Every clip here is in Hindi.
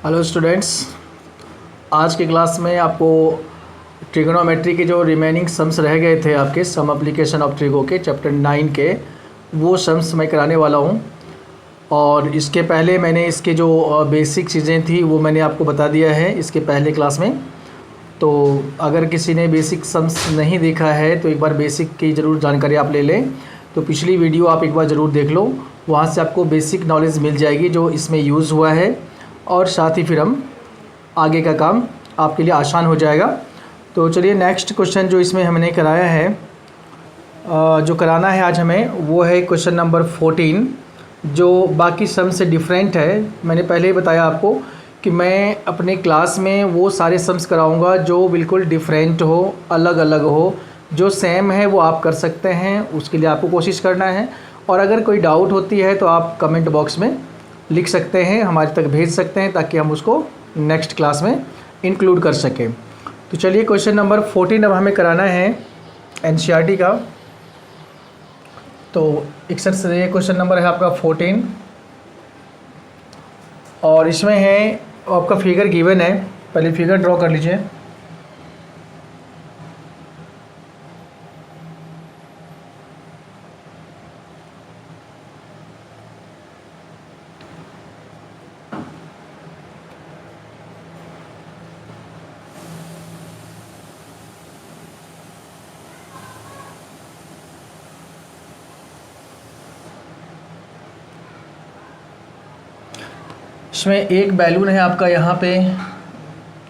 हेलो स्टूडेंट्स, आज की क्लास में आपको ट्रिगोनोमेट्री के जो रिमेनिंग सम्स रह गए थे आपके सम एप्लीकेशन ऑफ ट्रिगो के चैप्टर 9 के वो सम्स मैं कराने वाला हूँ। और इसके पहले मैंने इसके जो बेसिक चीज़ें थी वो मैंने आपको बता दिया है इसके पहले क्लास में। तो अगर किसी ने बेसिक सम्स नहीं देखा है तो एक बार बेसिक की ज़रूर जानकारी आप ले लें। तो पिछली वीडियो आप एक बार ज़रूर देख लो, वहाँ से आपको बेसिक नॉलेज मिल जाएगी जो इसमें यूज़ हुआ है, और साथ ही फिर हम आगे का काम आपके लिए आसान हो जाएगा। तो चलिए नेक्स्ट क्वेश्चन जो इसमें हमने कराया है, जो कराना है आज हमें, वो है क्वेश्चन नंबर 14 जो बाकी सम से डिफरेंट है। मैंने पहले ही बताया आपको कि मैं अपने क्लास में वो सारे सम्स कराऊंगा जो बिल्कुल डिफरेंट हो, अलग अलग हो। जो सेम है वो आप कर सकते हैं, उसके लिए आपको कोशिश करना है। और अगर कोई डाउट होती है तो आप कमेंट बॉक्स में लिख सकते हैं, हमारे तक भेज सकते हैं, ताकि हम उसको नेक्स्ट क्लास में इंक्लूड कर सकें। तो चलिए क्वेश्चन नंबर 14 अब हमें कराना है एनसीईआरटी का। तो इकसठ से ये क्वेश्चन नंबर है आपका 14 और इसमें है आपका फिगर गिवन है। पहले फिगर ड्रॉ कर लीजिए। इसमें एक बैलून है आपका यहाँ पे,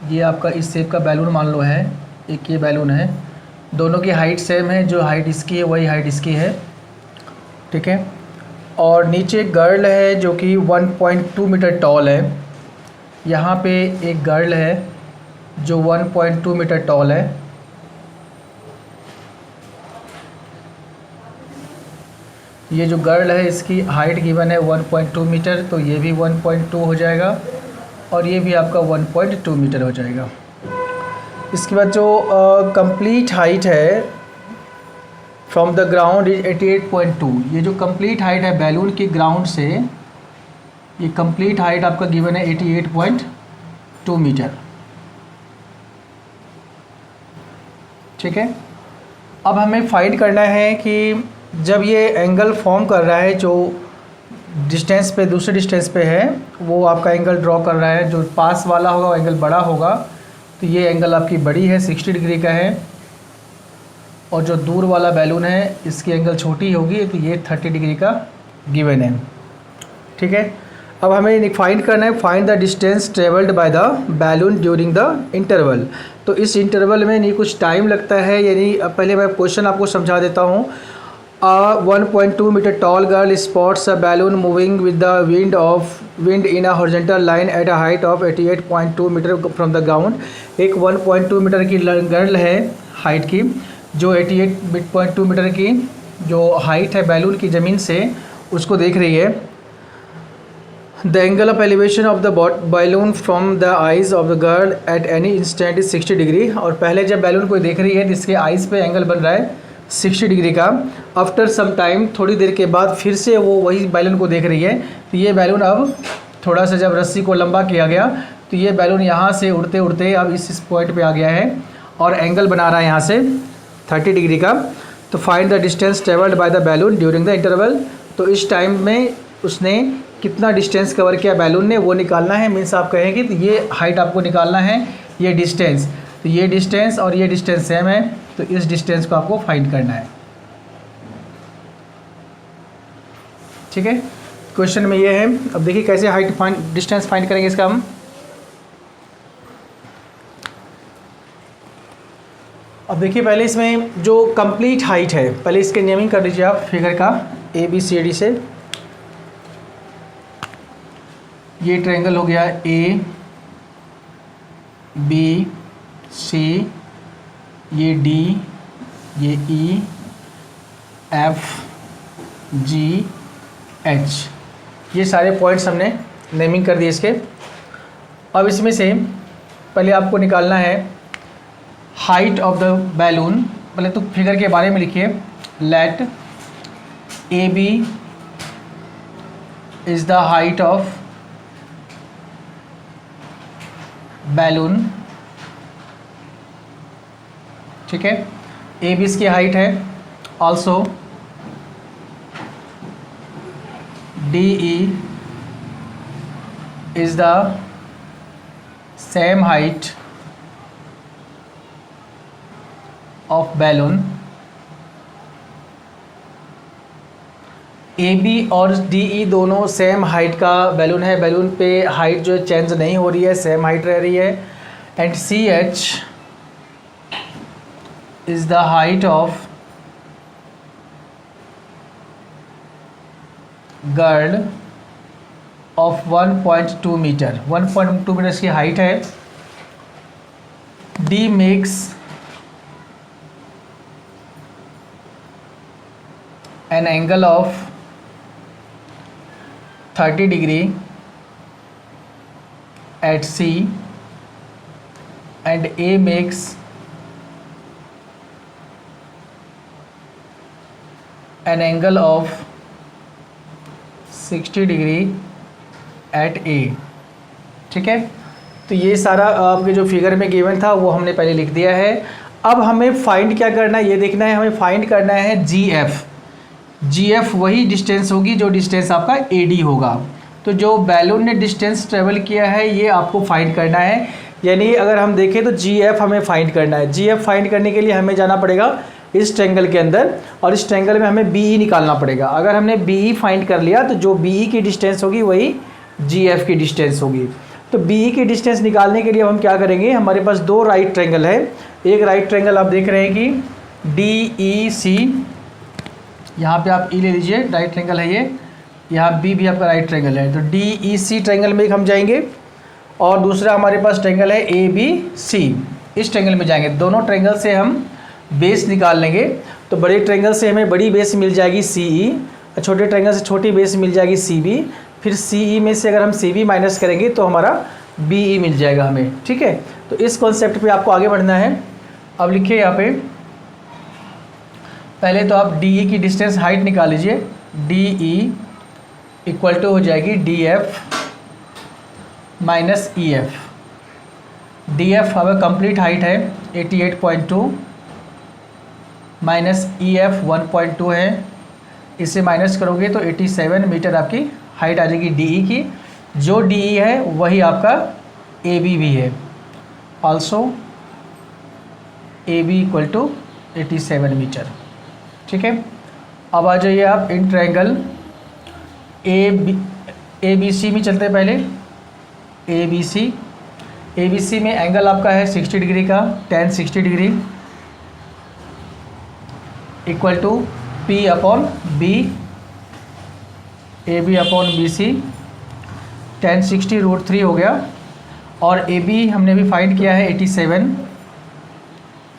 ये आपका इस शेप का बैलून मान लो है, एक ये बैलून है। दोनों की हाइट सेम है, जो हाइट इसकी है वही हाइट इसकी है, ठीक है। और नीचे गर्ल है जो कि 1.2 मीटर टॉल है। यहाँ पे एक गर्ल है जो 1.2 मीटर टॉल है। ये जो गर्ल है इसकी हाइट गिवन है 1.2 मीटर, तो ये भी 1.2 हो जाएगा और ये भी आपका 1.2 मीटर हो जाएगा। इसके बाद जो कंप्लीट हाइट है फ्रॉम द ग्राउंड इज 88.2। ये जो कंप्लीट हाइट है बैलून की ग्राउंड से, ये कंप्लीट हाइट आपका गिवन है 88.2 मीटर, ठीक है। अब हमें फाइंड करना है कि जब ये एंगल फॉर्म कर रहा है, जो डिस्टेंस पे दूसरे डिस्टेंस पे है, वो आपका एंगल ड्रॉ कर रहा है, जो पास वाला होगा वो एंगल बड़ा होगा, तो ये एंगल आपकी बड़ी है 60 डिग्री का है। और जो दूर वाला बैलून है इसकी एंगल छोटी होगी, तो ये 30 डिग्री का गिवन है, ठीक है। अब हमें फाइंड करना है, find the distance travelled by the balloon during the interval. तो इस इंटरवल में नहीं कुछ टाइम लगता है, यानी पहले मैं क्वेश्चन आपको समझा देता हूँ। 1.2 meter tall girl spots a balloon moving with the wind in a horizontal line at a height of 88.2 meter from the ground। एक 1.2 मीटर की गर्ल है हाइट की, जो 88.2 मीटर की जो हाइट है बैलून की ज़मीन से, उसको देख रही है। The angle of elevation of the balloon from the eyes of the girl at any instant is 60 degree. और पहले जब बैलून को देख रही है तो इसके आइज़ पे एंगल बन रहा है 60 डिग्री का। आफ्टर सम टाइम, थोड़ी देर के बाद फिर से वो वही बैलून को देख रही है। तो ये बैलून अब थोड़ा सा जब रस्सी को लंबा किया गया तो ये बैलून यहाँ से उड़ते उड़ते अब इस पॉइंट पे आ गया है और एंगल बना रहा है यहाँ से 30 डिग्री का। तो find the distance travelled by the balloon during the interval. तो इस टाइम में उसने कितना डिस्टेंस कवर किया बैलून ने, वो निकालना है। मीन्स आप कहेंगे तो ये हाइट आपको निकालना है, ये डिस्टेंस, तो ये डिस्टेंस और ये डिस्टेंस सेम है, तो इस डिस्टेंस को आपको फाइंड करना है, ठीक है। क्वेश्चन में ये है। अब देखिए कैसे हाइट फाइंड, डिस्टेंस फाइंड करेंगे इसका हम। अब देखिए पहले इसमें जो कंप्लीट हाइट है, पहले इसके नेमिंग कर लीजिए आप फिगर का ABCD से। ये ट्रायंगल हो गया ABC, ये D, ये EFGH, ये सारे पॉइंट्स हमने नेमिंग कर दिए इसके। अब इसमें से पहले आपको निकालना है हाइट ऑफ द बैलून। पहले तो फिगर के बारे में लिखिए। Let AB is the height of balloon, ठीक है। ए बी इसकी हाइट है। Also D E is the same height of balloon. A B और डी ई दोनों सेम हाइट का बैलून है। बैलून पे हाइट जो चेंज नहीं हो रही है, सेम हाइट रह रही है। And C H is the height of girl of 1.2 metre. 1.2 metre इसकी हाइट है। D makes an angle of 30 degree at C and A makes an angle of 60 degree at A, ठीक है। तो ये सारा आपके जो फिगर में गिवन था वो हमने पहले लिख दिया है। अब हमें फाइंड क्या करना है, ये देखना है। हमें फाइंड करना है जी एफ वही डिस्टेंस होगी जो डिस्टेंस आपका ए डी होगा। तो जो बैलून ने डिस्टेंस ट्रेवल किया है ये आपको फाइंड करना है। यानी अगर हम देखें तो जी एफ हमें फाइंड करना है। जी एफ फाइंड करने के लिए हमें जाना पड़ेगा इस ट्रायंगल के अंदर और इस ट्रायंगल में हमें बी ई निकालना पड़ेगा। अगर हमने बी ई फाइंड कर लिया तो जो बी ई की डिस्टेंस होगी वही जी एफ की डिस्टेंस होगी। तो बी ई की डिस्टेंस निकालने के लिए हम क्या करेंगे, हमारे पास दो राइट ट्रायंगल है। एक राइट ट्रायंगल आप देख रहे हैं कि डी ई सी, यहाँ पे आप ई ले लीजिए, राइट ट्रायंगल है ये। यहाँ बी भी आपका राइट ट्रायंगल है। तो डी ई सी ट्रायंगल में हम जाएंगे और दूसरा हमारे पास ट्रायंगल है ए बी सी, इस ट्रायंगल में जाएंगे। दोनों ट्रायंगल से हम बेस निकाल लेंगे। तो बड़े ट्रायंगल से हमें बड़ी बेस मिल जाएगी सी ई, छोटे ट्रायंगल से छोटी बेस मिल जाएगी सी बी। फिर सी ई में से अगर हम सी बी माइनस करेंगे तो हमारा बी ई मिल जाएगा हमें, ठीक है। तो इस कॉन्सेप्ट पे आपको आगे बढ़ना है। अब लिखिए यहाँ पे, पहले तो आप डी ई की डिस्टेंस हाइट निकाल लीजिए। डी ई इक्वल टू हो जाएगी D F minus E F. D F हमें कंप्लीट हाइट है 88.2 माइनस ई एफ 1.2 है। इसे माइनस करोगे तो 87 मीटर आपकी हाइट आ जाएगी डी ई की। जो डी ई है वही आपका ए बी भी है। Also A B equal to 87 metre, ठीक है। अब आ जाइए आप इन ट्रायंगल ए बी सी में चलते हैं। पहले ए बी सी में एंगल आपका है 60 डिग्री का, tan 60 degree equal to P upon B, A B upon B C. tan 60 √3 हो गया। और ए बी हमने भी फाइंड किया है 87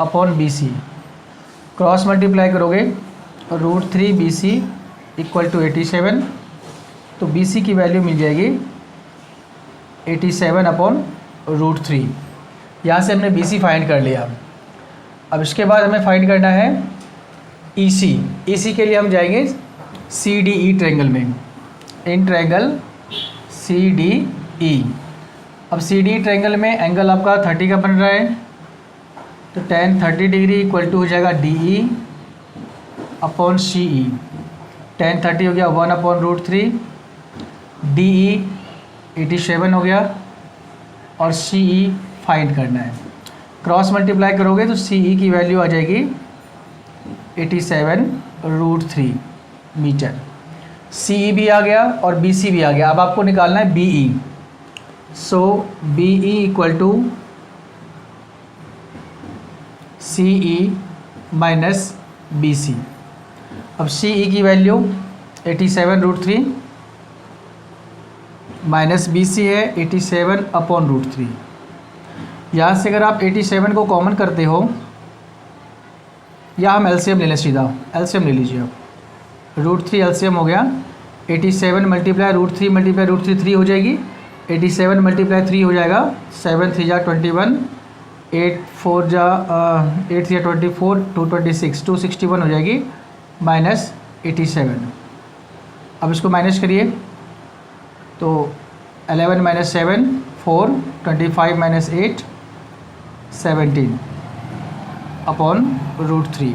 upon B C. Cross multiply करोगे √3 बी सी इक्वल टू 87। तो बी सी की वैल्यू मिल जाएगी 87 अपॉन √3। यहाँ से हमने बी सी फाइंड कर लिया। अब इसके बाद हमें फाइंड करना है ई सी। ई सी के लिए हम जाएंगे सी डी ई ट्रायंगल में, in triangle C D E. अब सी डी ट्रायंगल में एंगल आपका 30 का बन रहा है। तो tan 30 डिग्री इक्वल टू हो जाएगा डी ई अपॉन सी ई। tan 30 हो गया 1 अपॉन √3, डी ई 87 हो गया और सी ई फाइंड करना है। क्रॉस मल्टीप्लाई करोगे तो सी ई की वैल्यू आ जाएगी 87 √3 मीटर। सी ई भी आ गया और बी सी भी आ गया। अब आपको निकालना है B E. So B E equal to C E minus B C. अब सी ई की वैल्यू 87 √3 माइनस बी सी है 87 अपॉन √3। यहाँ से अगर आप 87 को कॉमन करते हो, या हम एलसीएम ले लें, सीधा एलसीएम ले लीजिए आप। √3 एलसीएम हो गया। 87 मल्टीप्लाई √3 मल्टीप्लाई √3 3 हो जाएगी। 87 मल्टीप्लाई 3 हो जाएगा 7 3 जा 21, 8 4 जा 8 3 जा 24, 226 261 हो जाएगी माइनस 87। अब इसको माइनस करिए तो 11 माइनस 7 4, 25 माइनस 8 17 अपॉन √3।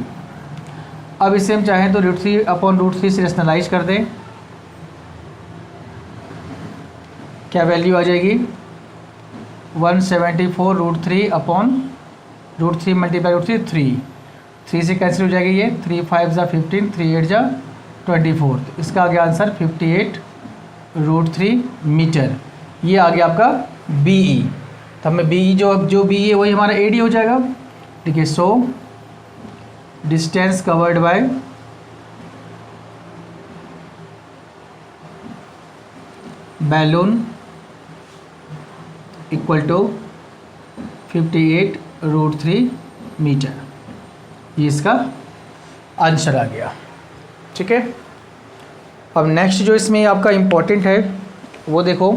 अब इसे हम चाहें तो √3 अपॉन √3 से रेशनलाइज कर दें। क्या वैल्यू आ जाएगी? 174 √3 अपॉन √3 मल्टीप्लाई √3 3 से कैंसिल हो जाएगी ये। 3 5 ज़ा 15, 3 8 ज़ा 24। तो इसका आ गया आंसर 58 √3 मीटर। ये आ गया आपका BE। तो हमें BE जो BE है वही हमारा AD हो जाएगा। देखिए, so distance covered by balloon equal to 58 √3 metre. ये इसका आंसर आ गया। ठीक है, अब नेक्स्ट जो इसमें आपका इम्पोर्टेंट है वो देखो।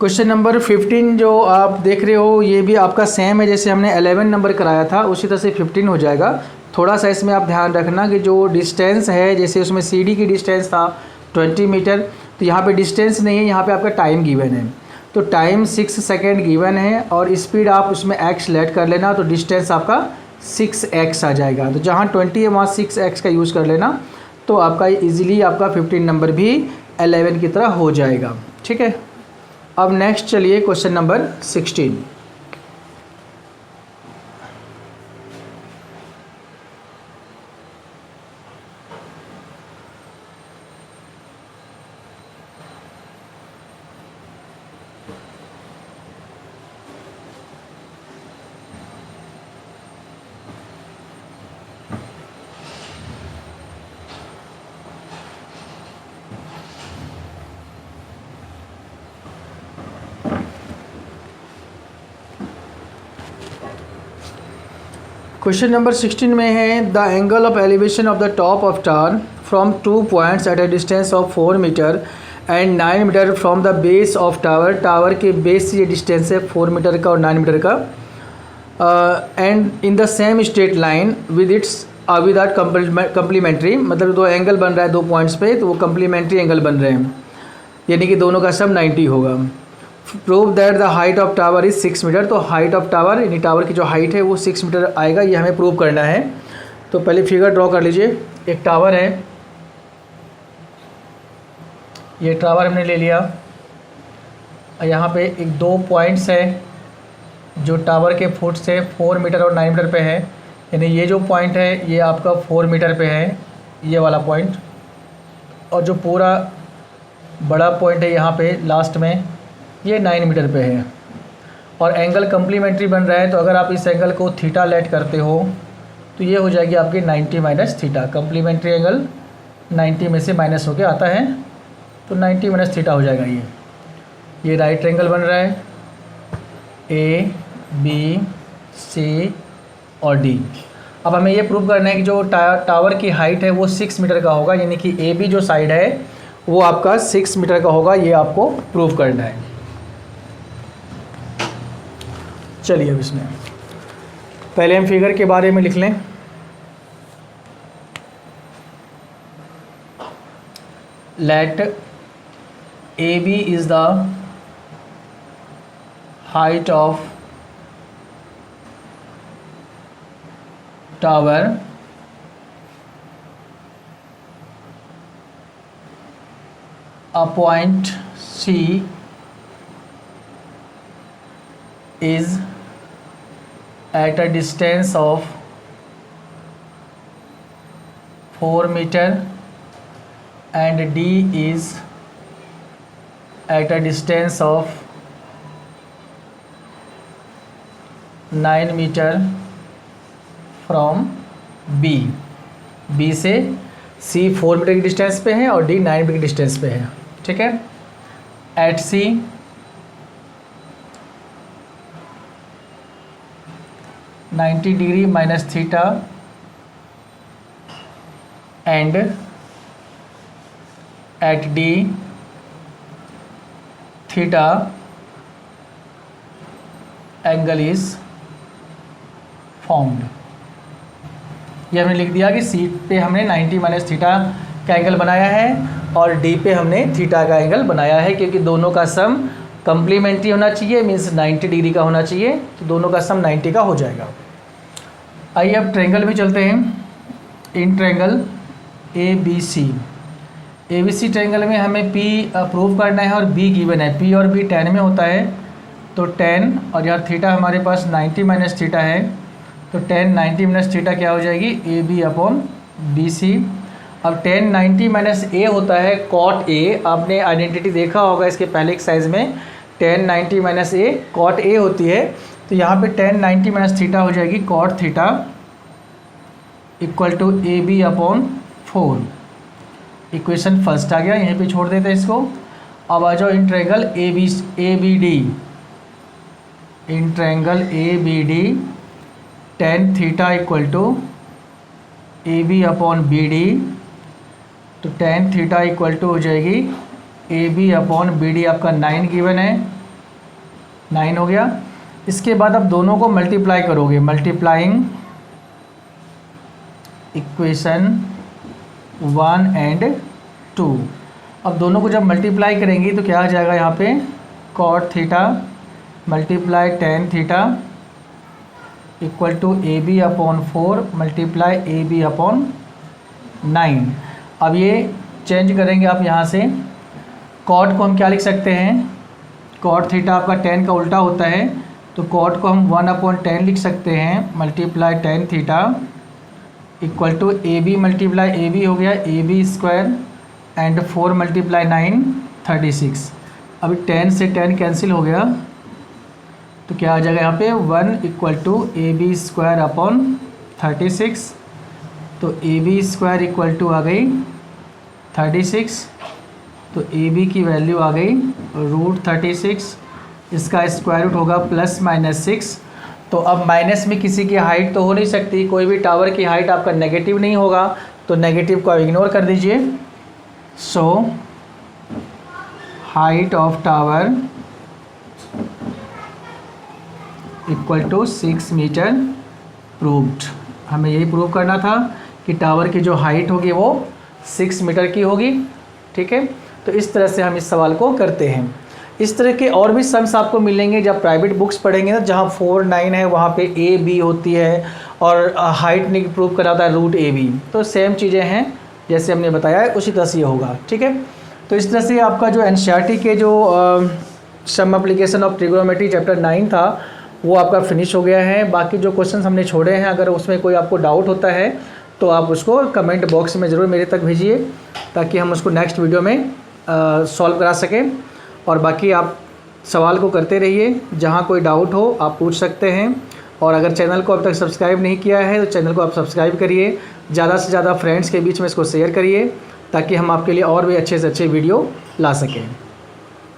क्वेश्चन नंबर 15 जो आप देख रहे हो ये भी आपका सेम है, जैसे हमने 11 नंबर कराया था उसी तरह से 15 हो जाएगा। थोड़ा सा इसमें आप ध्यान रखना कि जो डिस्टेंस है, जैसे उसमें CD की डिस्टेंस था 20 मीटर, तो यहाँ पे डिस्टेंस नहीं है, यहाँ पे आपका टाइम गिवन है। तो टाइम 6 सेकेंड गिवन है और स्पीड आप उसमें x लेट कर लेना, तो डिस्टेंस आपका 6x आ जाएगा। तो जहाँ 20 है वहाँ 6x का यूज़ कर लेना, तो आपका इजीली आपका 15 नंबर भी 11 की तरह हो जाएगा। ठीक है, अब नेक्स्ट चलिए क्वेश्चन नंबर 16। क्वेश्चन नंबर 16 में है the angle of elevation of the top of tower from 2 points at a distance of 4 metre and 9 metre from the base of tower. Tower के बेस से ये डिस्टेंस है 4 मीटर का और 9 मीटर का। And in the same straight line with its without complementary, मतलब दो एंगल बन रहा है 2 पॉइंट्स पे, तो वो कम्प्लीमेंट्री एंगल बन रहे हैं, यानी कि दोनों का सम 90 होगा। Prove that the height of tower is 6 metre. तो हाइट ऑफ टावर यानी टावर की जो हाइट है वो 6 मीटर आएगा, ये हमें प्रूव करना है। तो पहले फिगर ड्रॉ कर लीजिए। एक टावर है, ये टावर हमने ले लिया, यहाँ पे एक 2 पॉइंट्स है जो टावर के फुट से 4 मीटर और 9 मीटर पे है, यानी ये जो पॉइंट है ये आपका 4 मीटर पे है, ये वाला पॉइंट, और जो पूरा बड़ा पॉइंट है यहाँ पे लास्ट में ये 9 मीटर पे है, और एंगल कम्प्लीमेंट्री बन रहा है। तो अगर आप इस एंगल को थीटा लेट करते हो तो ये हो जाएगी आपकी 90 माइनस थीटा। कम्प्लीमेंट्री एंगल 90 में से माइनस होके आता है, तो 90 माइनस थीटा हो जाएगा। ये राइट एंगल बन रहा है A, B, C और D। अब हमें ये प्रूव करना है कि जो टावर की हाइट है वो 6 मीटर का होगा, यानी कि AB जो साइड है वो आपका 6 मीटर का होगा, ये आपको प्रूव करना है। चलिए अब इसमें पहले हम फिगर के बारे में लिख लें। Let AB is the height of tower a point C is at a distance of 4 meter and D is at a distance of 9 meter from B। B से C 4 मीटर की डिस्टेंस पे है और D 9 मीटर की डिस्टेंस पे है। ठीक है, at C -90 minus theta and at D theta angle is formed. ये हमने लिख दिया कि सी पे हमने 90 माइनस थीटा का एंगल बनाया है और डी पे हमने थीटा का एंगल बनाया है, क्योंकि दोनों का सम कंप्लीमेंट्री होना चाहिए, मीन्स 90 डिग्री का होना चाहिए, तो दोनों का सम 90 का हो जाएगा। आइए अब ट्रायंगल में चलते हैं। In triangle A B C triangle में हमें P प्रूव करना है और B गिवन है। P और B tan में होता है, तो tan और यहाँ थीटा हमारे पास 90 माइनस थीटा है, तो tan 90 माइनस थीटा क्या हो जाएगी, A B upon B C. अब tan 90 माइनस ए होता है cot A, आपने आइडेंटिटी देखा होगा इसके पहले एक्सरसाइज में, tan 90 minus A cot A होती है, तो यहाँ पे tan 90 माइनस थीटा हो जाएगी cot theta equal to A B upon 4। Equation first आ गया, यहीं पे छोड़ देते हैं इसको। अब आ जाओ in triangle A B D. In triangle A B D tan theta equal to A B upon B D, तो tan थीटा इक्वल टू हो जाएगी A B upon B D. आपका 9 गिवन है, 9 हो गया। इसके बाद आप दोनों को मल्टीप्लाई करोगे, मल्टीप्लाइंग इक्वेशन 1 एंड 2। अब दोनों को जब मल्टीप्लाई करेंगे तो क्या आ जाएगा यहाँ पे, cot theta multiply tan theta equal to A B upon 4 multiply A B upon 9। अब ये चेंज करेंगे आप यहाँ से, cot को हम क्या लिख सकते हैं, cot थीटा आपका tan का उल्टा होता है, तो cot को हम 1 अपॉन 10 लिख सकते हैं multiply tan theta equal to A B multiply A B हो गया A B square and 4 multiply 9 36। अभी 10 से 10 कैंसिल हो गया, तो क्या आ जाएगा यहाँ पे 1 equal to A B square upon 36, तो A B square equal to आ गई 36, तो ए बी की वैल्यू आ गई √36, इसका स्क्वायर रूट होगा +-6। तो अब माइनस में किसी की हाइट तो हो नहीं सकती, कोई भी टावर की हाइट आपका नेगेटिव नहीं होगा, तो नेगेटिव को इग्नोर कर दीजिए। So height of tower equal to 6 metre proved. हमें यही प्रूव करना था कि टावर की जो हाइट होगी वो 6 मीटर की होगी, ठीक है। तो इस तरह से हम इस सवाल को करते हैं। इस तरह के और भी सम्स आपको मिलेंगे जब प्राइवेट बुक्स पढ़ेंगे ना, जहाँ 4 9 है वहाँ पे ए बी होती है और हाइट ने प्रूव करा था √AB। तो सेम चीज़ें हैं जैसे हमने बताया है, उसी तरह से ये होगा, ठीक है। तो इस तरह से आपका जो NCERT के जो some application of trigonometry chapter 9 था वो आपका फिनिश हो गया है। बाकी जो क्वेश्चन हमने छोड़े हैं, अगर उसमें कोई आपको डाउट होता है तो आप उसको कमेंट बॉक्स में ज़रूर मेरे तक भेजिए, ताकि हम उसको नेक्स्ट वीडियो में सॉल्व करा सकें। और बाकी आप सवाल को करते रहिए, जहाँ कोई डाउट हो आप पूछ सकते हैं। और अगर चैनल को अब तक सब्सक्राइब नहीं किया है तो चैनल को आप सब्सक्राइब करिए, ज़्यादा से ज़्यादा फ्रेंड्स के बीच में इसको शेयर करिए, ताकि हम आपके लिए और भी अच्छे से अच्छे वीडियो ला सकें।